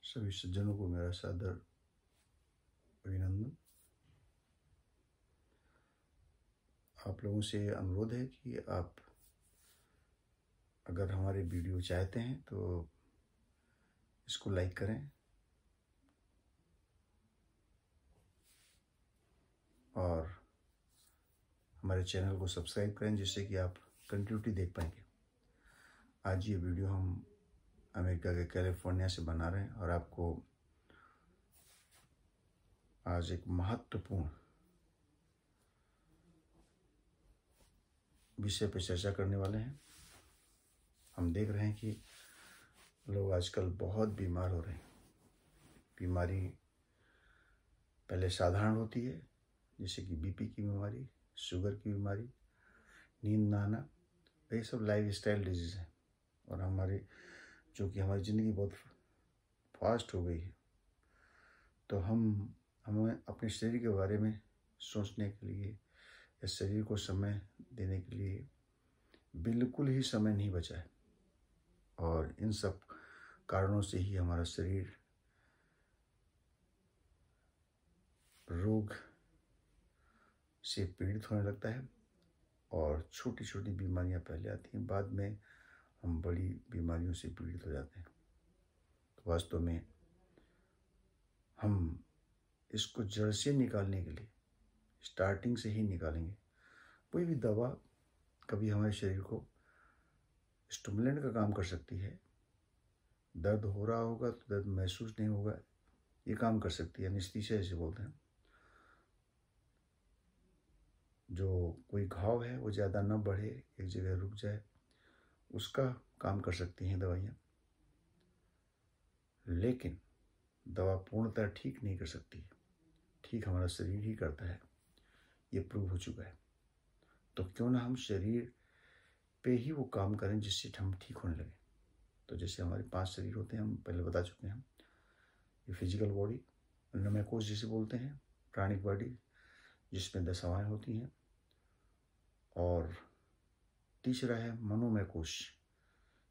सभी सज्जनों को मेरा सादर अभिनंदन। आप लोगों से अनुरोध है कि आप अगर हमारे वीडियो चाहते हैं तो इसको लाइक करें और हमारे चैनल को सब्सक्राइब करें, जिससे कि आप कंटिन्यूटी देख पाएंगे। आज ये वीडियो हम अमेरिका के कैलिफोर्निया से बना रहे हैं और आपको आज एक महत्वपूर्ण विषय पर चर्चा करने वाले हैं। हम देख रहे हैं कि लोग आजकल बहुत बीमार हो रहे हैं। बीमारी पहले साधारण होती है, जैसे कि बीपी की बीमारी, शुगर की बीमारी, नींद ना आना, ये सब लाइफ स्टाइल डिजीज़ हैं। और हमारी हमारी ज़िंदगी बहुत फास्ट हो गई है, तो हमें अपने शरीर के बारे में सोचने के लिए या शरीर को समय देने के लिए बिल्कुल ही समय नहीं बचा है। और इन सब कारणों से ही हमारा शरीर रोग से पीड़ित होने लगता है और छोटी छोटी बीमारियां पहले आती हैं, बाद में हम बड़ी बीमारियों से पीड़ित हो जाते हैं। तो वास्तव में हम इसको जड़ से निकालने के लिए स्टार्टिंग से ही निकालेंगे। कोई भी दवा कभी हमारे शरीर को स्टिमुलेंट का काम कर सकती है। दर्द हो रहा होगा तो दर्द महसूस नहीं होगा, ये काम कर सकती है। एनेस्थीसिया जैसे बोलते हैं। जो कोई घाव है वो ज़्यादा न बढ़े, एक जगह रुक जाए, उसका काम कर सकती हैं दवाइयाँ। लेकिन दवा पूर्णतः ठीक नहीं कर सकती है। ठीक हमारा शरीर ही करता है, ये प्रूव हो चुका है। तो क्यों ना हम शरीर पे ही वो काम करें जिससे हम ठीक होने लगे। तो जैसे हमारे 5 शरीर होते हैं, हम पहले बता चुके हैं। ये फिजिकल बॉडी, अन्नमय कोश जिसे बोलते हैं, प्राणिक बॉडी जिसमें 10 हवाएं होती हैं, और तीसरा है मनोमय कोश,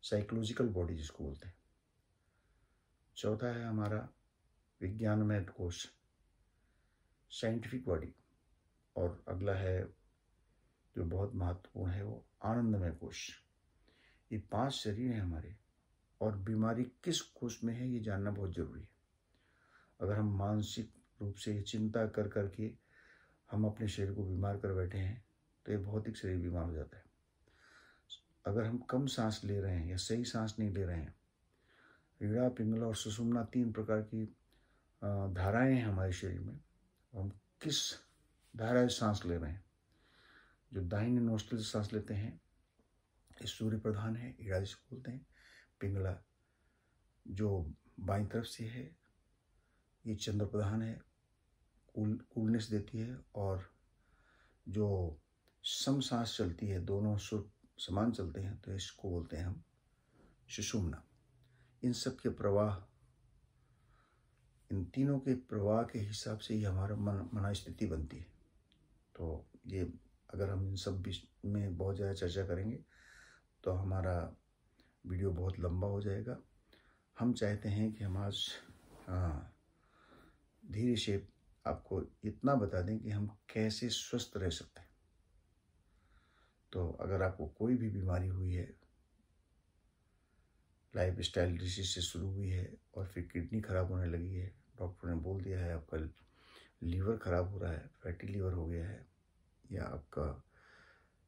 साइकोलॉजिकल बॉडी जिसको बोलते हैं। चौथा है हमारा विज्ञानमय कोश, साइंटिफिक बॉडी, और अगला है जो बहुत महत्वपूर्ण है वो आनंदमय कोश। ये 5 शरीर हैं हमारे, और बीमारी किस कोश में है ये जानना बहुत जरूरी है। अगर हम मानसिक रूप से चिंता कर करके हम अपने शरीर को बीमार कर बैठे हैं तो ये भौतिक शरीर बीमार हो जाता है। अगर हम कम सांस ले रहे हैं या सही सांस नहीं ले रहे हैं, रीड़ा, पिंगला और सुषुम्ना 3 प्रकार की धाराएं हैं हमारे शरीर में। हम किस धारा से सांस ले रहे हैं? जो दाहिने नोस्ट्रिल से सांस लेते हैं ये सूर्य प्रधान है, रीड़ा जिसे बोलते हैं। पिंगला जो बाईं तरफ से है ये चंद्र प्रधान है, कूलनेस देती है। और जो सम सांस चलती है, दोनों सुर समान चलते हैं, तो इसको बोलते हैं हम सुषुम्ना। इन सब के प्रवाह, इन तीनों के प्रवाह के हिसाब से ही हमारा मन स्थिति बनती है। तो ये अगर हम इन सब में बहुत ज़्यादा चर्चा करेंगे तो हमारा वीडियो बहुत लंबा हो जाएगा। हम चाहते हैं कि हम आज धीरे से आपको इतना बता दें कि हम कैसे स्वस्थ रह सकते हैं। तो अगर आपको कोई भी बीमारी हुई है, लाइफ स्टाइल डिसीज से शुरू हुई है और फिर किडनी खराब होने लगी है, डॉक्टर ने बोल दिया है आपका लीवर खराब हो रहा है, फैटी लीवर हो गया है, या आपका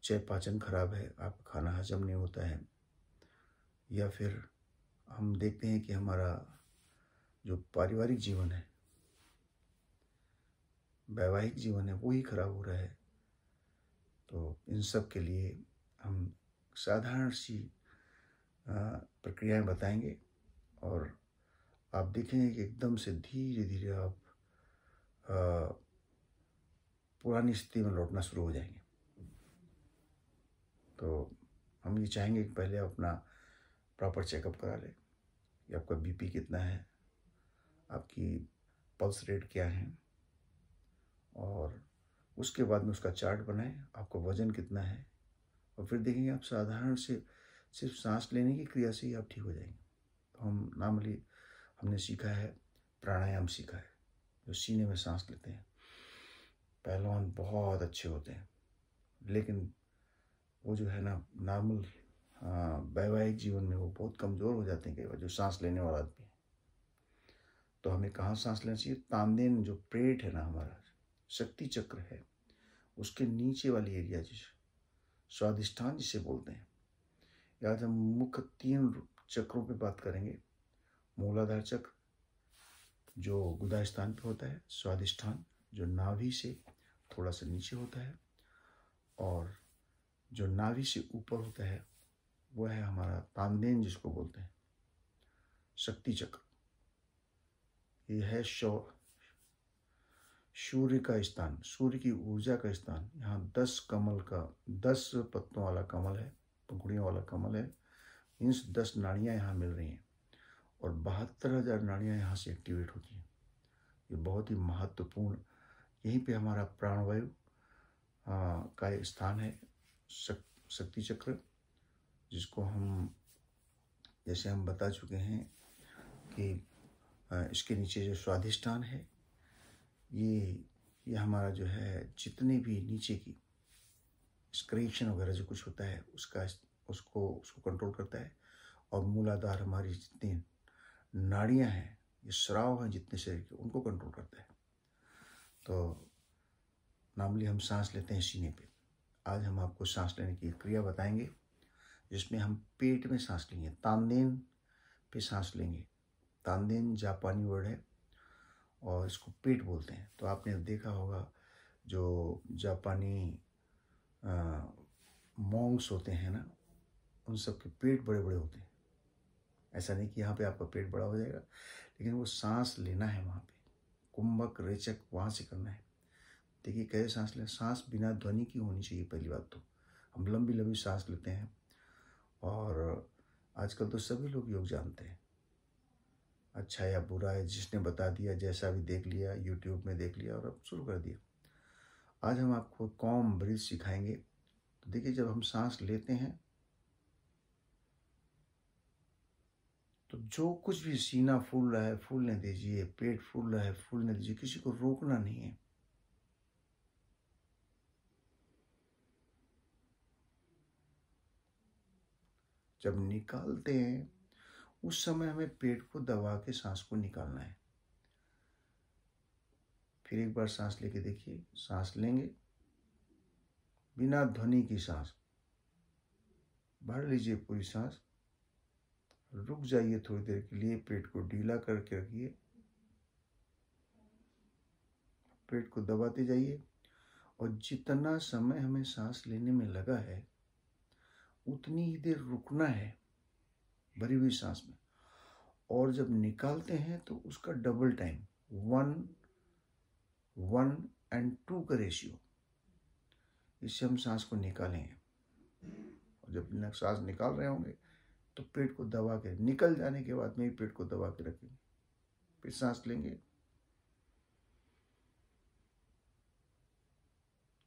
चय पाचन खराब है, आपका खाना हजम नहीं होता है, या फिर हम देखते हैं कि हमारा जो पारिवारिक जीवन है, वैवाहिक जीवन है, वो ही खराब हो रहा है, तो इन सब के लिए हम साधारण सी प्रक्रियाएं बताएंगे और आप देखेंगे कि एकदम से धीरे धीरे आप पुरानी स्थिति में लौटना शुरू हो जाएंगे। तो हम ये चाहेंगे कि पहले आप अपना प्रॉपर चेकअप करा लें कि आपका बीपी कितना है, आपकी पल्स रेट क्या है, और उसके बाद में उसका चार्ट बनाएं, आपका वज़न कितना है, और फिर देखेंगे आप साधारण से सिर्फ सांस लेने की क्रिया से ही आप ठीक हो जाएंगे। तो हम नॉर्मली हमने सीखा है, प्राणायाम सीखा है, जो सीने में सांस लेते हैं। पहलवान बहुत अच्छे होते हैं, लेकिन वो जो है ना नॉर्मल वैवाहिक जीवन में वो बहुत कमज़ोर हो जाते हैं कई बार, जो सांस लेने वाला आदमी है। तो हमें कहाँ सांस लेना चाहिए? तानदेन जो पेट है ना हमारा, शक्ति चक्र है, उसके नीचे वाली एरिया जिसे स्वादिष्ठान जिसे बोलते हैं। याद हम मुख्य 3 चक्रों पे बात करेंगे। मूलाधार चक्र जो गुदा स्थान पे होता है, स्वादिष्ठान जो नाभि से थोड़ा सा नीचे होता है, और जो नाभि से ऊपर होता है वो है हमारा तानदेन जिसको बोलते हैं, शक्ति चक्र। ये है सूर्य का स्थान, सूर्य की ऊर्जा का स्थान। यहाँ 10 पत्तों वाला कमल है, पंखुड़ियों वाला कमल है। मीन्स 10 नाड़ियाँ यहाँ मिल रही हैं और 72,000 नाड़ियाँ यहाँ से एक्टिवेट होती हैं। ये बहुत ही महत्वपूर्ण, यहीं पे हमारा प्राणवायु का स्थान है, शक्ति चक्र, जिसको हम जैसे हम बता चुके हैं कि इसके नीचे जो स्वादिष्ठान है, ये हमारा जो है जितने भी नीचे की स्क्रेशन वगैरह जो कुछ होता है उसको कंट्रोल करता है। और मूलाधार हमारी जितनी नाड़ियाँ हैं, ये स्राव हैं जितने शरीर के, उनको कंट्रोल करता है। तो नॉर्मली हम सांस लेते हैं सीने पे। आज हम आपको सांस लेने की क्रिया बताएंगे, जिसमें हम पेट में सांस लेंगे, तानदेन पे सांस लेंगे। तानदेन जापानी वर्ड है और इसको पेट बोलते हैं। तो आपने देखा होगा जो जापानी मॉन्क्स होते हैं ना, उन सब के पेट बड़े बड़े होते हैं। ऐसा नहीं कि यहाँ पे आपका पेट बड़ा हो जाएगा, लेकिन वो सांस लेना है वहाँ पे, कुंभक रेचक वहाँ से करना है। देखिए कैसे सांस लें, सांस बिना ध्वनि की होनी चाहिए। पहली बात तो हम लंबी लंबी सांस लेते हैं, और आजकल तो सभी लोग योग जानते हैं, अच्छा या बुरा है, जिसने बता दिया, जैसा भी देख लिया, यूट्यूब में देख लिया और अब शुरू कर दिया। आज हम आपको कॉम ब्रीथ सिखाएंगे। तो देखिए जब हम सांस लेते हैं तो जो कुछ भी सीना फूल रहा है फूलने दीजिए, पेट फूल रहा है फूलने दीजिए, किसी को रोकना नहीं है। जब निकालते हैं उस समय हमें पेट को दबा के सांस को निकालना है। फिर एक बार सांस लेके देखिए, सांस लेंगे बिना ध्वनि की, सांस भर लीजिए पूरी सांस, रुक जाइए थोड़ी देर के लिए, पेट को ढीला करके रखिए, पेट को दबाते जाइए, और जितना समय हमें सांस लेने में लगा है उतनी ही देर रुकना है भरी हुई सांस में। और जब निकालते हैं तो उसका डबल टाइम, 1:1 का रेशियो, इससे हम सांस को निकालेंगे। और जब सांस निकाल रहे होंगे तो पेट को दबा के, निकल जाने के बाद में ही पेट को दबा के रखेंगे। फिर सांस लेंगे,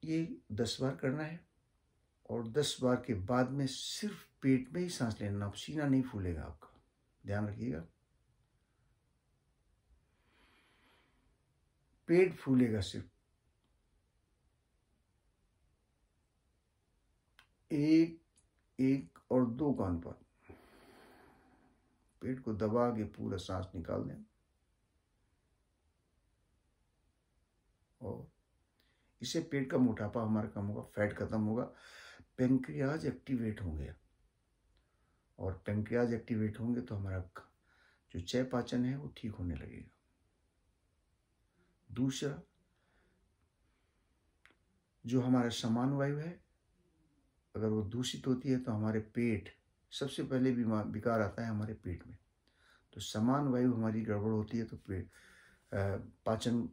ये 10 बार करना है, और 10 बार के बाद में सिर्फ पेट में ही सांस लेना, सीना नहीं फूलेगा आपका, ध्यान रखिएगा। पेट फूलेगा सिर्फ। 1 और 2 का अनुपात, पेट को दबा के पूरा सांस निकाल दें, और इससे पेट का मोटापा हमारा कम होगा, फैट खत्म होगा, पेंक्रियाज एक्टिवेट होंगे, और पेंक्रियाज एक्टिवेट होंगे तो हमारा जो चय पाचन है वो ठीक होने लगेगा। दूसरा, जो हमारा समान वायु है, अगर वो दूषित होती है तो हमारे पेट, सबसे पहले विकार आता है हमारे पेट में। तो समान वायु हमारी गड़बड़ होती है तो पेट पाचन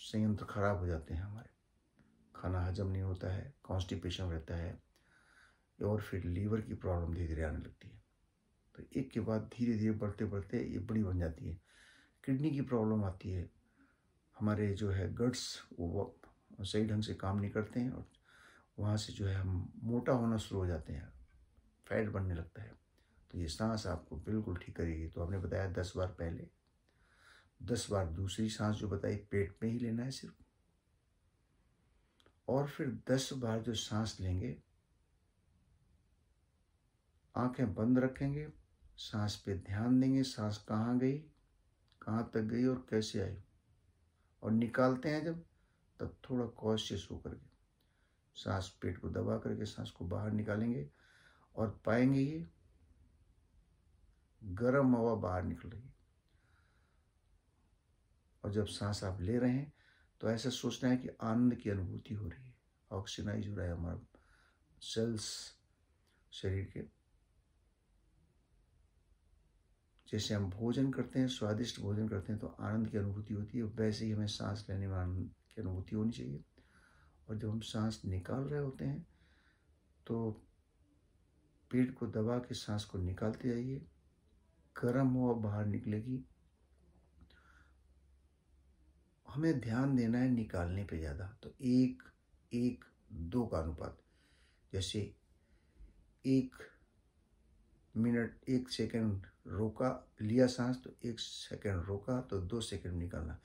संयंत्र खराब हो जाते हैं हमारे, खाना हजम नहीं होता है, कॉन्स्टिपेशन रहता है, और फिर लीवर की प्रॉब्लम धीरे धीरे आने लगती है। तो एक के बाद धीरे धीरे बढ़ते बढ़ते ये बड़ी बन जाती है। किडनी की प्रॉब्लम आती है, हमारे जो है गट्स वो सही ढंग से काम नहीं करते हैं, और वहाँ से जो है हम मोटा होना शुरू हो जाते हैं, फैट बढ़ने लगता है। तो ये सांस आपको बिल्कुल ठीक करेगी। तो हमने बताया 10 बार पहले, 10 बार दूसरी सांस जो बताई पेट में ही लेना है सिर्फ, और फिर 10 बार जो सांस लेंगे आंखें बंद रखेंगे, सांस पे ध्यान देंगे, सांस कहाँ गई, कहाँ तक गई और कैसे आई, और निकालते हैं जब तब थोड़ा कॉशियस होकर के सांस पेट को दबा करके सांस को बाहर निकालेंगे और पाएंगे ये गर्म हवा बाहर निकल रही है। और जब सांस आप ले रहे हैं तो ऐसा सोचना है कि आनंद की अनुभूति हो रही है, ऑक्सीजनाइज हो रहा है हमारा सेल्स शरीर के। जैसे हम भोजन करते हैं, स्वादिष्ट भोजन करते हैं तो आनंद की अनुभूति होती है, वैसे ही हमें सांस लेने में आनंद की अनुभूति होनी चाहिए। और जब हम सांस निकाल रहे होते हैं तो पेट को दबा के सांस को निकालते जाइए, गर्म हवा बाहर निकलेगी। हमें ध्यान देना है निकालने पे ज़्यादा, तो 1:1:2 का अनुपात। जैसे 1 मिनट 1 सेकंड रोका, लिया सांस तो 1 सेकंड रोका तो 2 सेकंड निकालना।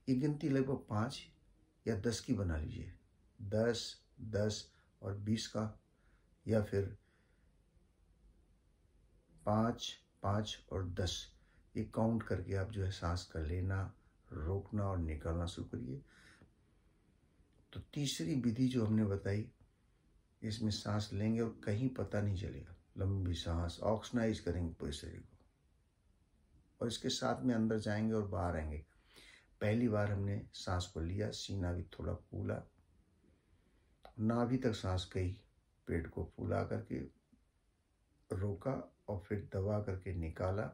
ये गिनती लगभग 5 या 10 की बना लीजिए, 10, 10 और 20 का, या फिर 5, 5 और 10, ये काउंट करके आप जो है सांस का लेना, रोकना और निकालना शुरू करिए। तो तीसरी विधि जो हमने बताई, इसमें सांस लेंगे और कहीं पता नहीं चलेगा, लंबी सांस ऑक्सीजनाइज करेंगे पूरे शरीर को, और इसके साथ में अंदर जाएंगे और बाहर आएंगे। पहली बार हमने सांस को लिया, सीना भी थोड़ा फूला, नाभि तक सांस गई, पेट को फूला करके रोका और फिर दबा करके निकाला।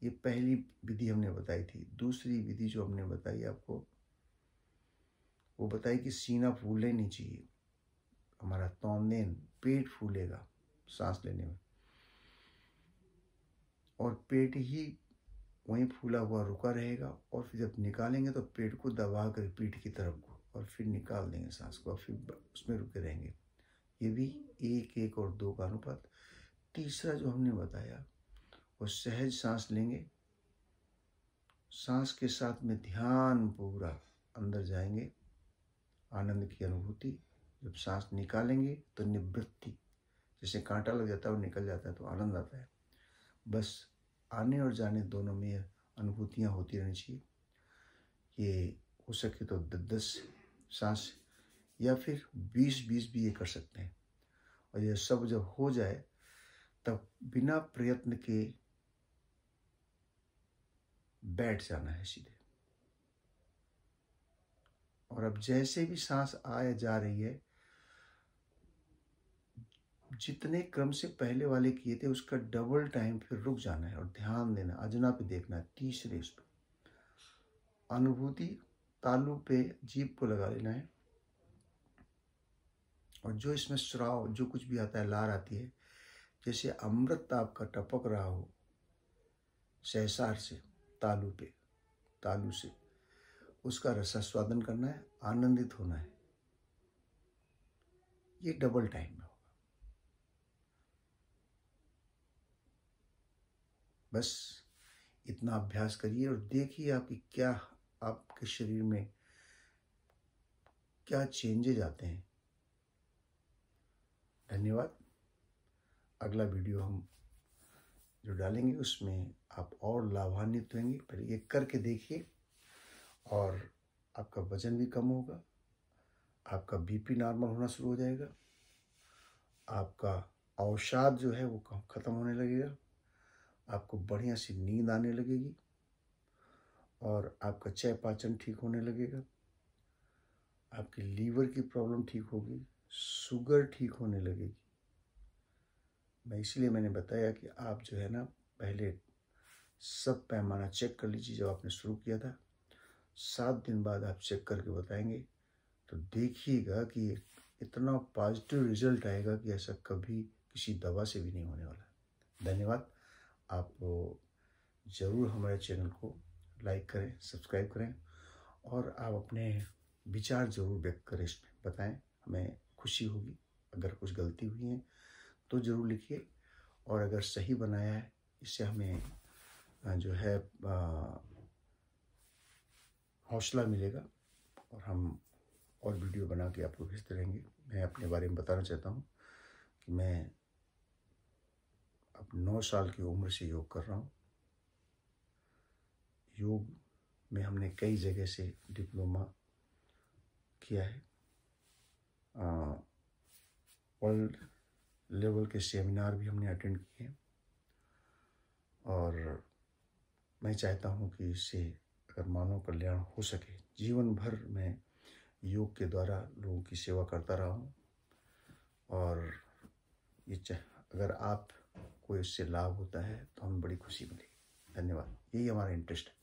ये पहली विधि हमने बताई थी। दूसरी विधि जो हमने बताई आपको, वो बताई कि सीना फूलने नहीं चाहिए, हमारा तौंदेन पेट फूलेगा सांस लेने में, और पेट ही वहीं फूला हुआ रुका रहेगा, और फिर जब निकालेंगे तो पेट को दबा कर पीठ की तरफ को, और फिर निकाल देंगे सांस को और फिर उसमें रुके रहेंगे। ये भी 1:1 और 2 का अनुपात। तीसरा जो हमने बताया वो सहज सांस लेंगे, सांस के साथ में ध्यान पूरा अंदर जाएंगे, आनंद की अनुभूति। जब सांस निकालेंगे तो निवृत्ति, जैसे कांटा लग जाता है और निकल जाता है तो आनंद आता है। बस आने और जाने दोनों में अनुभूतियाँ होती रहनी चाहिए। ये हो सके तो 10 सांस या फिर 20-20 भी ये कर सकते हैं। और ये सब जब हो जाए तब बिना प्रयत्न के बैठ जाना है सीधे। और अब जैसे भी सांस आए जा रही है, जितने क्रम से पहले वाले किए थे उसका डबल टाइम फिर रुक जाना है और ध्यान देना, अजना पे देखना है, तीसरे उस पे अनुभूति तालू पे जीभ को लगा लेना है। और जो इसमें श्राव जो कुछ भी आता है, लार आती है, जैसे अमृत आपका टपक रहा हो सहसार से तालू पे, तालू से, उसका रसास्वादन करना है, आनंदित होना है। ये डबल टाइम में होगा। बस इतना अभ्यास करिए और देखिए आपकी क्या, आपके शरीर में क्या चेंजेज आते हैं। धन्यवाद। अगला वीडियो हम जो डालेंगे उसमें आप और लाभान्वित होंगे। पहले ये करके देखिए और आपका वजन भी कम होगा, आपका बीपी नॉर्मल होना शुरू हो जाएगा, आपका अवसाद जो है वो ख़त्म होने लगेगा, आपको बढ़िया सी नींद आने लगेगी, और आपका चय पाचन ठीक होने लगेगा, आपकी लीवर की प्रॉब्लम ठीक होगी, शुगर ठीक होने लगेगी। इसलिए मैंने बताया कि आप जो है ना, पहले सब पैमाना चेक कर लीजिए। जब आपने शुरू किया था 7 दिन बाद आप चेक करके बताएंगे तो देखिएगा कि इतना पॉजिटिव रिजल्ट आएगा कि ऐसा कभी किसी दवा से भी नहीं होने वाला। धन्यवाद। आप ज़रूर हमारे चैनल को लाइक करें, सब्सक्राइब करें, और आप अपने विचार ज़रूर व्यक्त करें, इसमें बताएं, हमें खुशी होगी। अगर कुछ गलती हुई है तो ज़रूर लिखिए, और अगर सही बनाया है, इससे हमें जो है हौसला मिलेगा और हम और वीडियो बना के आपको भेजते रहेंगे। मैं अपने बारे में बताना चाहता हूँ कि मैं अब 9 साल की उम्र से योग कर रहा हूँ। योग में हमने कई जगह से डिप्लोमा किया है, वर्ल्ड लेवल के सेमिनार भी हमने अटेंड किए हैं और मैं चाहता हूँ कि इससे अगर मानव कल्याण हो सके, जीवन भर मैं योग के द्वारा लोगों की सेवा करता रहा हूँ और अगर आप को इससे लाभ होता है तो हमें बड़ी खुशी मिलेगी। धन्यवाद। यही हमारा इंटरेस्ट है।